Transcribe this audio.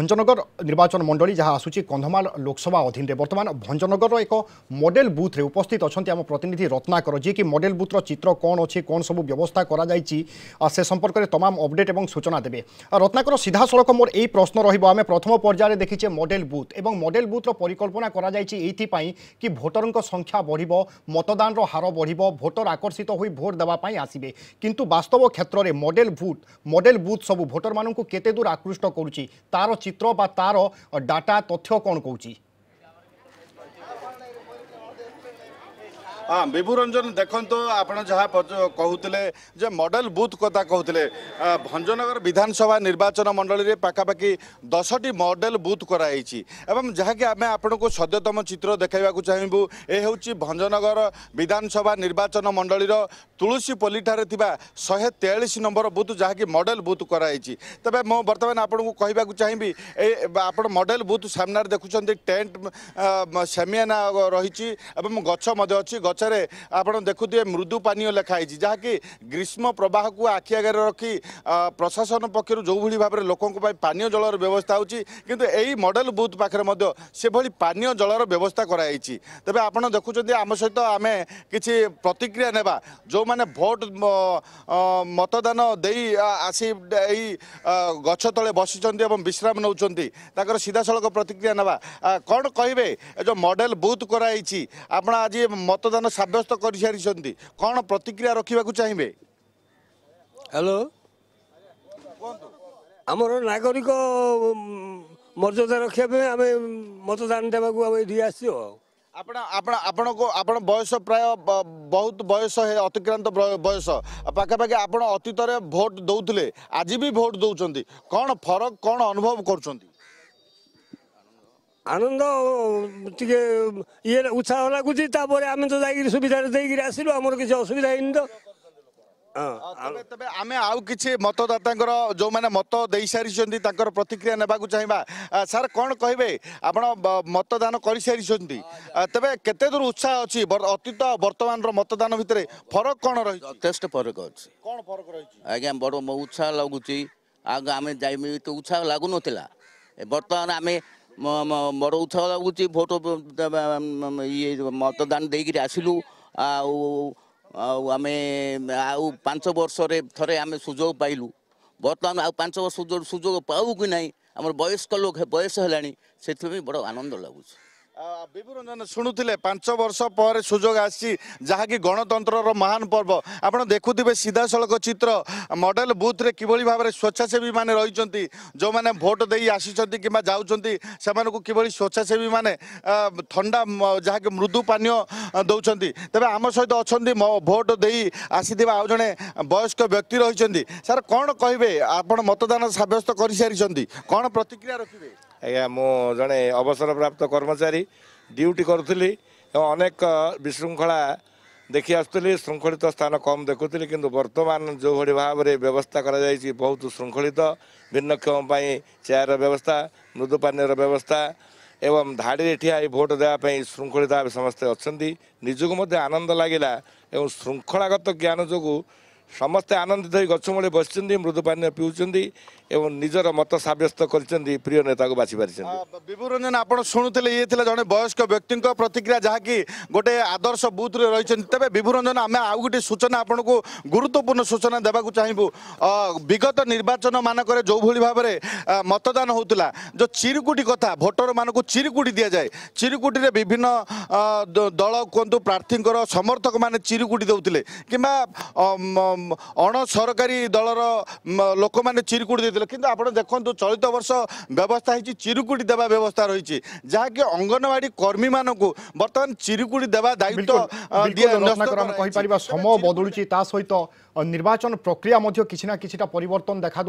भंजनगर निर्वाचन मंडली जहाँ आसूची कंधमाल लोकसभा अधीन रे वर्तमान भंजनगर एक मॉडल बूथ रे उपस्थित अच्छा आम प्रतिनिधि रत्नाकर जी की मॉडल बूथर चित्र कौन अच्छी कौन सब व्यवस्था करा से संपर्क में तमाम अपडेट और सूचना देवे रत्नाकर सीधा सड़क मोर यही प्रश्न रही प्रथम पर्यायर देखीचे मॉडल बूथ और मॉडल बूथर परिकल्पना करा कि भोटर संख्या बढ़ मतदान हार बढ़ भोटर आकर्षित हो भोट देवाई आसवे किंतु वास्तव क्षेत्र में मॉडल बूथ सब भोटर मान केते दूर आकृष्ट करुच्ची तार चित्र बा तार डाटा तथ्य कौन कहूँ। हाँ विभु रंजन देखो आप जहाँ कहते जे मॉडल बूथ कथा कहते भंजनगर विधानसभा निर्वाचन मंडली रे पाखापाखि 10टी मॉडल बूथ कराई एवं जहाँकि आम आपण को सद्यतम चित्र देखा चाहबू ए हूँ भंजनगर विधानसभा निर्वाचन मंडलीर तुलसी पल्ली ठारे 143 नंबर बूथ जहाँकि मॉडल बूथ कराई तेज मो बर्तमान आपन को कहवाक चाहिए आप मॉडल बूथ सामने देखुं टेंट सेमियाना रही गछ अच्छी गचरे आप देखुए मृदु पानीय लिखाई जहाँकि ग्रीष्म प्रवाह को आखि आगे रखी प्रशासन पक्षर जो भाई भाव में लोकों पानीय जलर व्यवस्था होची किंतु यही मॉडल बूथ पाखे से भली पानीय जलर व्यवस्था कराई तेज आप देखुं आम सहित आम कि प्रतिक्रिया नेबा जो मैंने भोट मतदान दे आसी गछ तले बसी विश्राम नौ सीधा सड़क प्रतिक्रिया नेबा कौन कहे जो मॉडल बूथ कराई आप आज मतदान सब्यस्त कर सारी कौन प्रतिक्रिया रखा चाहिए। हेलो आमर नागरिक मर्यादा रखापी आम मतदान देवाक आपण बयस प्राय बहुत बयस अतिक्रांत बयस पाखापाखि आप अतीत भोट दौले आज भी भोट दौरान कौन फरक कौन अनुभव कर आनंद टे ये उत्साह लगुच आम तो जा सुविधा देकर आसलु आमर किसी असुविधा है तो तबे आमे आउ किछि मतदाता जो मैंने मत दे सारी प्रतिक्रिया नेबाकु चाहिबा सर कौन कहे आपण मतदान कर सारी तबे केते दूर उत्साह अच्छी अतीत वर्तमान मतदान भितर फरक कौन रही यथेष्ट फरक अच्छी कौन फरक रही आज्ञा बड़ उत्साह लगुच आग आम जाइए तो उत्साह लगुन बर्तमान आम बड़ उत्साह लगुच भोट ये मतदान देकर आसिलु आम आउ 5 वर्ष थे आम सुजोग पाइलु बर्तमान आउ 5 वर्ष सुजोग पाऊ कि ना आम वयस्क लोक बयस है से बड़ आनंद लगुच। विभु रंजन शुणुले 5 वर्ष पर सुजोग आसी जहाँकि गणतंत्र महान पर्व आपड़ देखुवे सीधा सड़क चित्र मॉडल बूथ रे किभली भाव में स्वेच्छासेवी माने रही जो मैंने भोट दे आसी कि जाऊँगी कि स्वेच्छासेवी माने ठंडा जहाँकि मृदु पानीय दौरान तेज आम सहित अच्छा भोट दे आसी आउ जड़े वयस्क व्यक्ति रही सर कौन कहे आप मतदान सब्यस्त कर सारी कौन प्रतिक्रिया रखिए। आज्ञा मु जड़े अवसर प्राप्त कर्मचारी ड्यूटी करुली अनेक विशृंखला देखी आसुली श्रृंखलित स्थान कम देखुली किंतु वर्तमान जो भाई भाव में व्यवस्था करा बहुत श्रृंखलित भिन्नक्षम चेयर व्यवस्था मृदु पानी व्यवस्था एवं धाड़ी ठिया भोट देवाई श्रृंखलित भाव समस्ते अच्छा निजक आनंद लगिला एवं श्रृंखलागत ज्ञान जो समस्ते आनंदित हो गछमूले बस मृदु पानी पीउछन्ति एवं निजर मत सब्यस्त कर प्रिय नेता को बाछि पारि। विभु रंजन आप शुणुले ये जड़े वयस्क व्यक्ति प्रतिक्रिया जहाँकि गोटे आदर्श बूथ रे रही तेज विभु रंजन आम आउ गोटे सूचना आपन को गुरुत्वपूर्ण सूचना देवाक चाहबू विगत निर्वाचन मानक जो भली भाव में मतदान होता जो चिरुकुटी कथा भोटर मान को चिरुकुटी दि जाए चिरुकुटी रे विभिन्न दल कहतु प्रार्थी समर्थक मैंने चिरुकुटी दौले कि अण सरकारी दलर लोक मैंने चिरुकुटी देते किंतु आप देखो चलित वर्ष व्यवस्था है चिरुकुटी देवा व्यवस्था रही जहाँकि अंगनवाड़ी कर्मी मान को बर्तमान चिरुकुटी देवा दायित्व समय बदलुची सहित निर्वाचन प्रक्रिया किसी ना किसी परिवर्तन देखा।